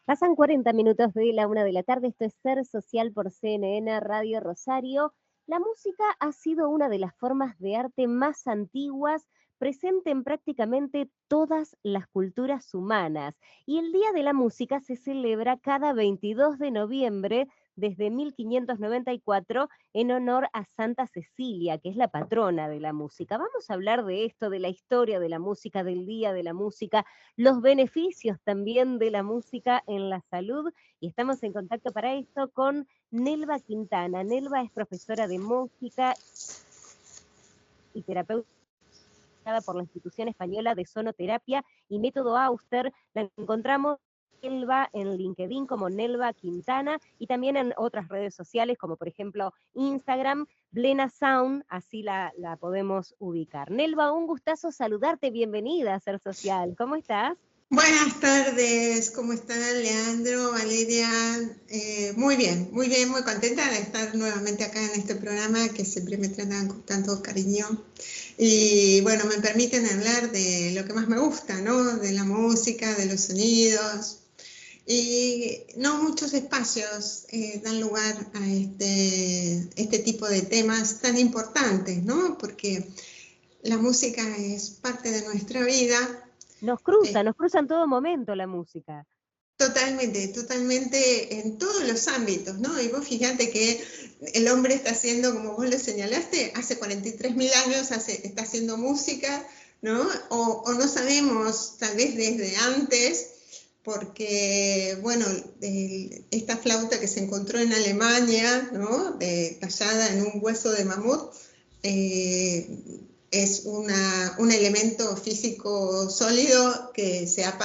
Pasan 40 minutos de la 1 de la tarde, esto es Ser Social por CNN Radio Rosario. La música ha sido una de las formas de arte más antiguas, presente en prácticamente todas las culturas humanas. Y el Día de la Música se celebra cada 22 de noviembre desde 1594 en honor a Santa Cecilia, que es la patrona de la música. Vamos a hablar de esto, de la historia de la música, del Día de la Música, los beneficios también de la música en la salud, y estamos en contacto para esto con Nelva Quintana. Nelva es profesora de música y terapeuta por la Institución Española de Sonoterapia y Método Auster. La encontramos Nelva en LinkedIn como Nelva Quintana y también en otras redes sociales como por ejemplo Instagram, Blena Sound, así la podemos ubicar. Nelva, un gustazo saludarte, bienvenida a Ser Social, ¿cómo estás? Buenas tardes, ¿cómo están Leandro, Valeria? Muy bien, muy contenta de estar nuevamente acá en este programa que siempre me tratan con tanto cariño. Y bueno, me permiten hablar de lo que más me gusta, ¿no? De la música, de los sonidos. Y no muchos espacios dan lugar a este tipo de temas tan importantes, ¿no? Porque la música es parte de nuestra vida. Nos cruza en todo momento la música. Totalmente en todos los ámbitos, ¿no? Y vos fíjate que el hombre está haciendo, como vos lo señalaste, hace 43.000 años está haciendo música, ¿no? O no sabemos, tal vez desde antes, porque, bueno, esta flauta que se encontró en Alemania, ¿no? Tallada en un hueso de mamut, es un elemento físico sólido que se ha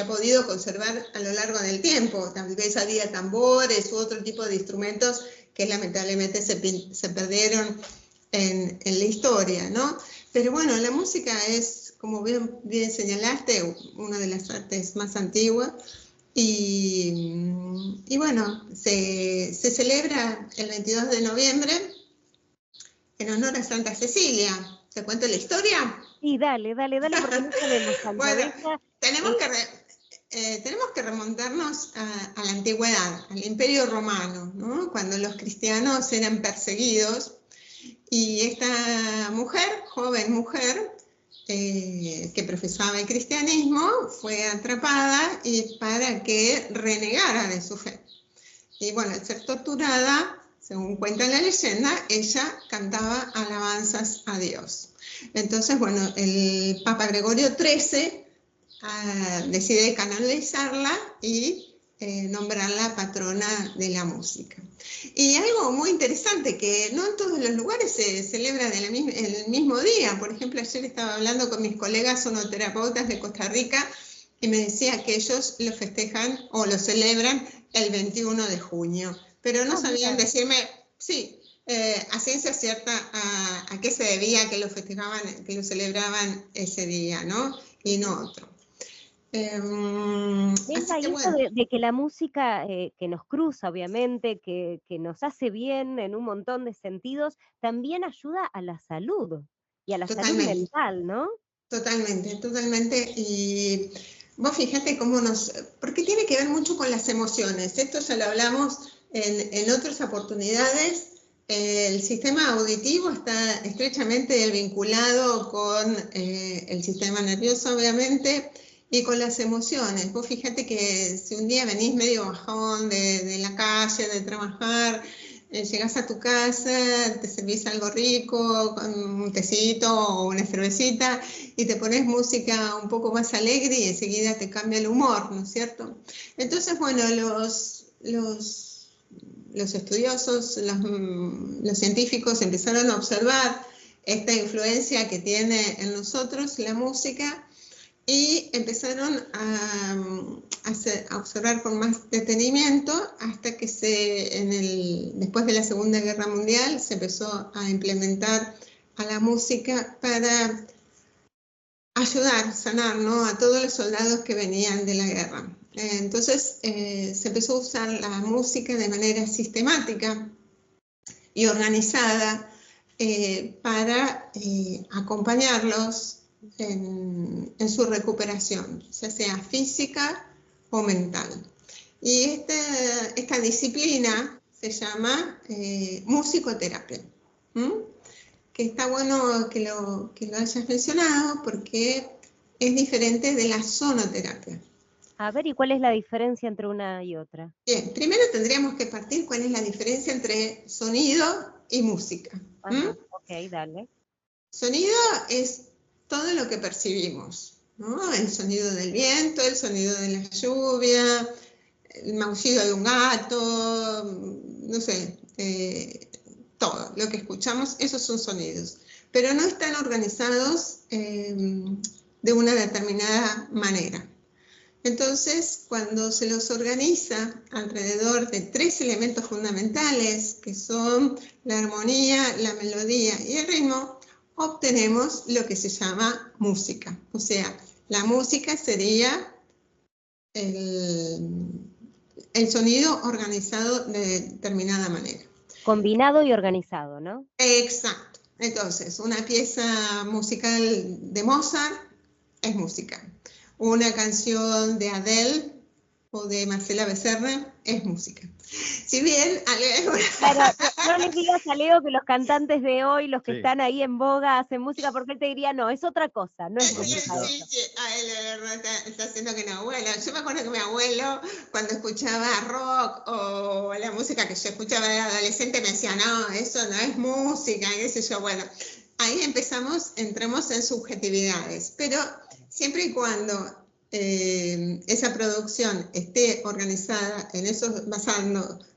podido conservar a lo largo del tiempo. Tal vez había tambores u otro tipo de instrumentos que lamentablemente se perdieron en la historia, ¿no? Pero bueno, la música es, como bien señalaste, una de las artes más antiguas. Y bueno, se celebra el 22 de noviembre en honor a Santa Cecilia. ¿Te cuento la historia? Sí, dale, porque no sabemos tanto Bueno, de ella. tenemos que remontarnos a la antigüedad, al Imperio Romano, ¿no? Cuando los cristianos eran perseguidos, y esta mujer, joven mujer, que profesaba el cristianismo, fue atrapada y para que renegara de su fe. Y bueno, al ser torturada, según cuenta la leyenda, ella cantaba alabanzas a Dios. Entonces, bueno, el Papa Gregorio XIII decide canonizarla y nombrarla patrona de la música. Y algo muy interesante, que no en todos los lugares se celebra el mismo día. Por ejemplo, ayer estaba hablando con mis colegas sonoterapeutas de Costa Rica y me decía que ellos lo festejan o lo celebran el 21 de junio. Pero no sabían decirme, sí, a ciencia cierta a qué se debía que lo festejaban, que lo celebraban ese día, ¿no? Y no otro. Así que bueno. De que la música que nos cruza, obviamente, que nos hace bien en un montón de sentidos, también ayuda a la salud y a la salud mental, ¿no? Totalmente. Y vos fíjate porque tiene que ver mucho con las emociones. Esto ya lo hablamos en otras oportunidades. El sistema auditivo está estrechamente vinculado con el sistema nervioso, obviamente, y con las emociones. Vos fíjate que si un día venís medio bajón de la calle, de trabajar, llegás a tu casa, te servís algo rico, con un tecito o una cervecita, y te pones música un poco más alegre y enseguida te cambia el humor, ¿no es cierto? Entonces, bueno, los estudiosos, los científicos empezaron a observar esta influencia que tiene en nosotros la música y empezaron a observar con más detenimiento hasta que después de la Segunda Guerra Mundial se empezó a implementar a la música para ayudar, sanar, ¿no?, a todos los soldados que venían de la guerra. Entonces se empezó a usar la música de manera sistemática y organizada para acompañarlos en su recuperación, ya sea física o mental. Y esta disciplina se llama musicoterapia. ¿Mm? Que está bueno que lo hayas mencionado porque es diferente de la sonoterapia. A ver, ¿y cuál es la diferencia entre una y otra? Bien, primero tendríamos que partir cuál es la diferencia entre sonido y música. Ajá, ok, dale. Sonido es todo lo que percibimos, ¿no? El sonido del viento, el sonido de la lluvia, el maullido de un gato, no sé, todo lo que escuchamos, esos son sonidos. Pero no están organizados de una determinada manera. Entonces, cuando se los organiza alrededor de 3 elementos fundamentales, que son la armonía, la melodía y el ritmo, obtenemos lo que se llama música. O sea, la música sería el sonido organizado de determinada manera. Combinado y organizado, ¿no? Exacto. Entonces, una pieza musical de Mozart es música. Una canción de Adele o de Marcela Becerra es música. Si bien... Claro, no les digas a Leo que los cantantes de hoy, los que están ahí en boga, hacen música, porque él te diría, no, es otra cosa, no es música. Sí, a él está haciendo que no, abuela. Yo me acuerdo que mi abuelo, cuando escuchaba rock o la música que yo escuchaba de adolescente, me decía, no, eso no es música, qué sé yo. Bueno, ahí entramos en subjetividades, pero siempre y cuando esa producción esté organizada en esos,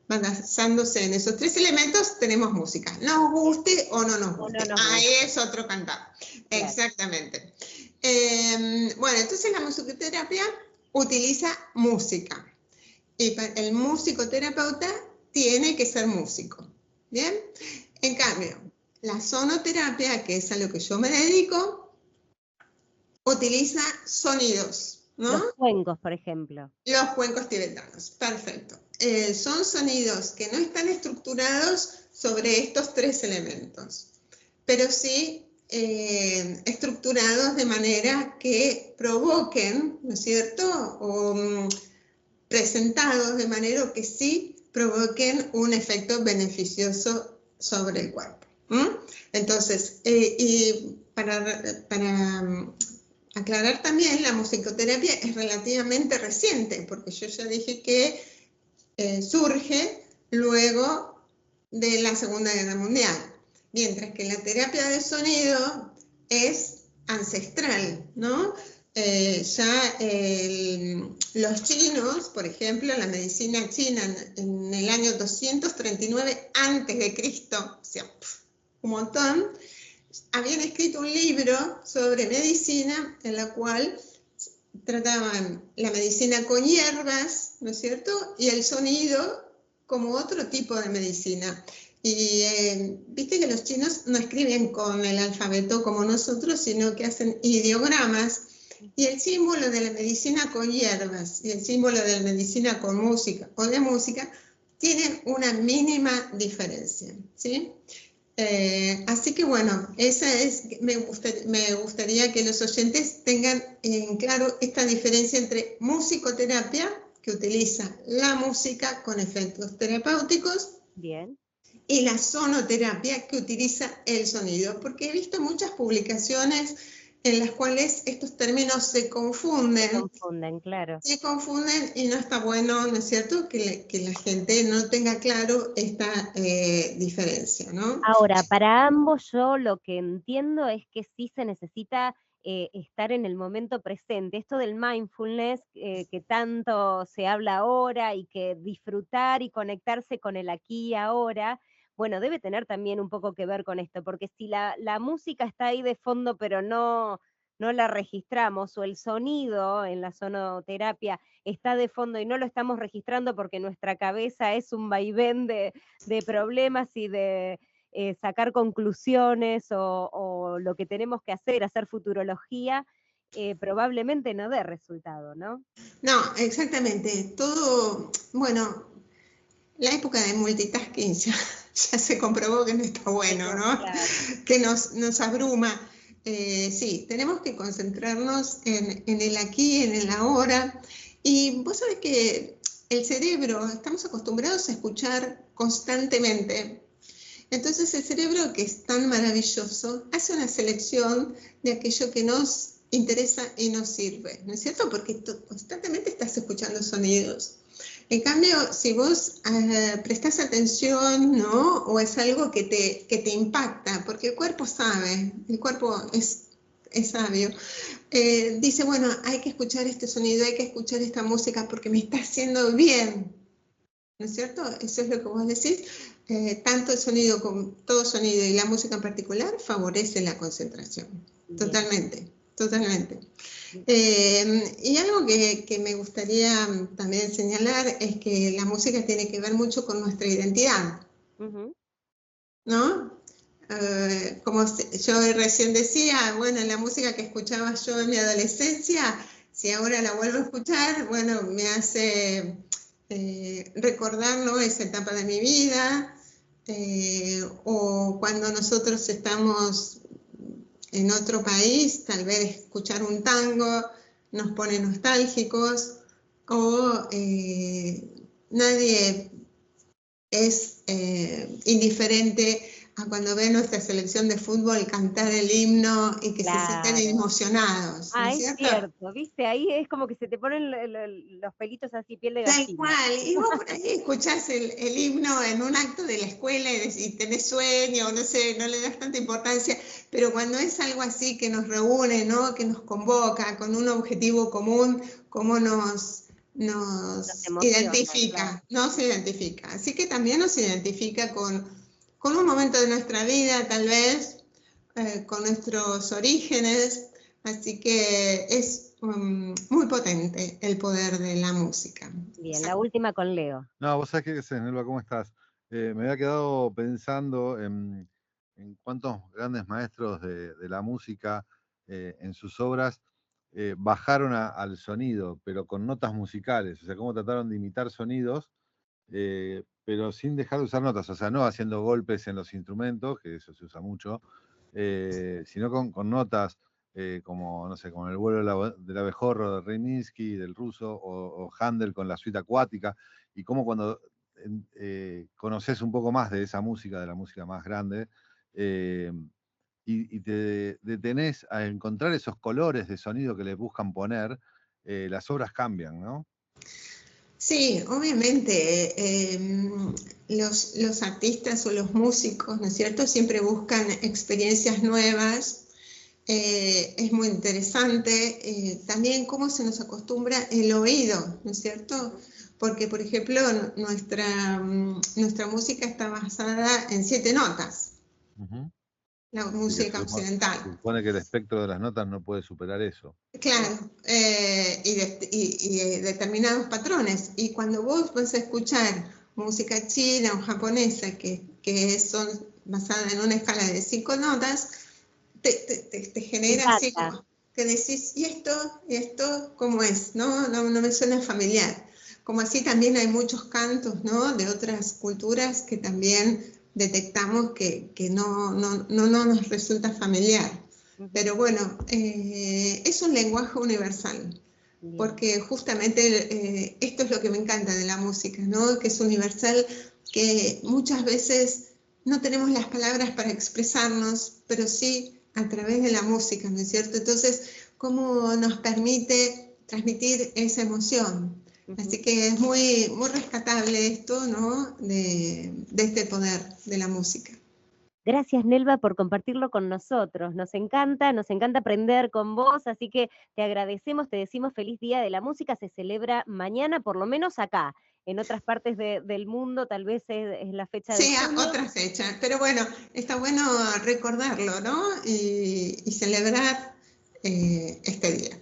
basándose en esos 3 elementos, tenemos música. Nos guste o no nos guste. Ahí es otro cantar. Claro. Exactamente. Bueno, entonces la musicoterapia utiliza música. Y el musicoterapeuta tiene que ser músico. ¿Bien? En cambio, la sonoterapia, que es a lo que yo me dedico, utiliza sonidos, ¿no? Los cuencos, por ejemplo. Los cuencos tibetanos, perfecto. Son sonidos que no están estructurados sobre estos 3 elementos, pero sí estructurados de manera que provoquen, ¿no es cierto? O presentados de manera que sí provoquen un efecto beneficioso sobre el cuerpo. Entonces, y para aclarar también, la musicoterapia es relativamente reciente, porque yo ya dije que surge luego de la Segunda Guerra Mundial, mientras que la terapia de sonido es ancestral, ¿no? Los chinos, por ejemplo, la medicina china en el año 239 a.C., o sea, un montón, habían escrito un libro sobre medicina en la cual trataban la medicina con hierbas, ¿no es cierto? Y el sonido como otro tipo de medicina. Y viste que los chinos no escriben con el alfabeto como nosotros, sino que hacen ideogramas. Y el símbolo de la medicina con hierbas y el símbolo de la medicina con música o de música tienen una mínima diferencia, ¿sí? Así que bueno, me gustaría que los oyentes tengan en claro esta diferencia entre musicoterapia, que utiliza la música con efectos terapéuticos, bien, y la sonoterapia, que utiliza el sonido, porque he visto muchas publicaciones en las cuales estos términos se confunden. Se confunden, claro. Se confunden y no está bueno, ¿no es cierto?, que la gente no tenga claro esta diferencia, ¿no? Ahora, para ambos yo lo que entiendo es que sí se necesita estar en el momento presente. Esto del mindfulness que tanto se habla ahora y que disfrutar y conectarse con el aquí y ahora, bueno, debe tener también un poco que ver con esto, porque si la música está ahí de fondo pero no la registramos, o el sonido en la sonoterapia está de fondo y no lo estamos registrando porque nuestra cabeza es un vaivén de problemas y de sacar conclusiones o lo que tenemos que hacer futurología, probablemente no dé resultado, ¿no? No, exactamente. Todo, bueno, la época de multitasking ya se comprobó que no está bueno, ¿no? Claro. Que nos abruma. Sí, tenemos que concentrarnos en el aquí, en el ahora. Y vos sabés que el cerebro, estamos acostumbrados a escuchar constantemente. Entonces el cerebro, que es tan maravilloso, hace una selección de aquello que nos interesa y nos sirve, ¿no es cierto? Porque constantemente estás escuchando sonidos. En cambio, si vos prestás atención, ¿no? O es algo que te impacta, porque el cuerpo sabe, el cuerpo es sabio. Dice, bueno, hay que escuchar este sonido, hay que escuchar esta música porque me está haciendo bien, ¿no es cierto? Eso es lo que vos decís. Tanto el sonido como todo sonido y la música en particular favorece la concentración. Bien. Totalmente, totalmente. Y algo que me gustaría también señalar es que la música tiene que ver mucho con nuestra identidad, ¿no? Como yo recién decía, bueno, la música que escuchaba yo en mi adolescencia, si ahora la vuelvo a escuchar, bueno, me hace recordar, ¿no?, esa etapa de mi vida, o cuando nosotros estamos en otro país, tal vez escuchar un tango nos pone nostálgicos, o nadie es indiferente a cuando ve nuestra selección de fútbol cantar el himno y que se sienten emocionados, ¿no es cierto? Es cierto, viste, ahí es como que se te ponen los pelitos así, piel de gallina. Tal cual, y vos por ahí escuchás el himno en un acto de la escuela y tenés sueño, no sé, no le das tanta importancia, pero cuando es algo así que nos reúne, ¿no?, que nos convoca con un objetivo común, cómo nos identifica, claro. Nos identifica. Así que también nos identifica con un momento de nuestra vida, tal vez, con nuestros orígenes, así que es muy potente el poder de la música. Bien, la última con Leo. No, vos sabés qué es, Nelva, ¿cómo estás? Me había quedado pensando en cuántos grandes maestros de la música en sus obras bajaron al sonido, pero con notas musicales, o sea, cómo trataron de imitar sonidos, pero sin dejar de usar notas, o sea, no haciendo golpes en los instrumentos, que eso se usa mucho, sino con notas como, no sé, como el vuelo del abejorro de Rimsky, del ruso, o Handel con la suite acuática, y cómo cuando conoces un poco más de esa música, de la música más grande, y te detenés a encontrar esos colores de sonido que le buscan poner, las obras cambian, ¿no? Sí, obviamente los artistas o los músicos, ¿no es cierto?, siempre buscan experiencias nuevas. Es muy interesante también cómo se nos acostumbra el oído, ¿no es cierto? Porque, por ejemplo, nuestra música está basada en 7 notas. La música occidental. Se supone que el espectro de las notas no puede superar eso. Claro, y determinados patrones. Y cuando vos vas a escuchar música china o japonesa que son basadas en una escala de 5 notas, te genera así como que decís, ¿y esto cómo es? No me suena familiar. Como así también hay muchos cantos, ¿no?, de otras culturas que también detectamos que no nos resulta familiar. Pero bueno, es un lenguaje universal, porque justamente esto es lo que me encanta de la música, ¿no?, que es universal, que muchas veces no tenemos las palabras para expresarnos, pero sí a través de la música, ¿no es cierto? Entonces, ¿cómo nos permite transmitir esa emoción? Así que es muy, muy rescatable esto, ¿no?, de este poder de la música. Gracias, Nelva, por compartirlo con nosotros. Nos encanta aprender con vos, así que te agradecemos, te decimos feliz Día de la Música. Se celebra mañana, por lo menos acá. En otras partes del mundo tal vez es la fecha de junio. Otra fecha, pero bueno, está bueno recordarlo, ¿no? Y celebrar este día.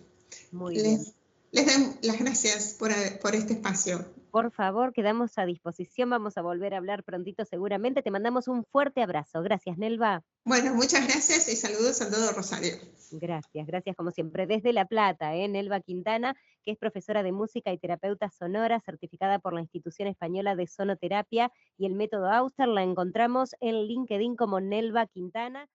Muy bien. Les doy las gracias por este espacio. Por favor, quedamos a disposición, vamos a volver a hablar prontito seguramente. Te mandamos un fuerte abrazo. Gracias, Nelva. Bueno, muchas gracias y saludos a todo Rosario. Gracias como siempre. Desde La Plata, Nelva Quintana, que es profesora de música y terapeuta sonora, certificada por la Institución Española de Sonoterapia y el Método Auster. La encontramos en LinkedIn como Nelva Quintana.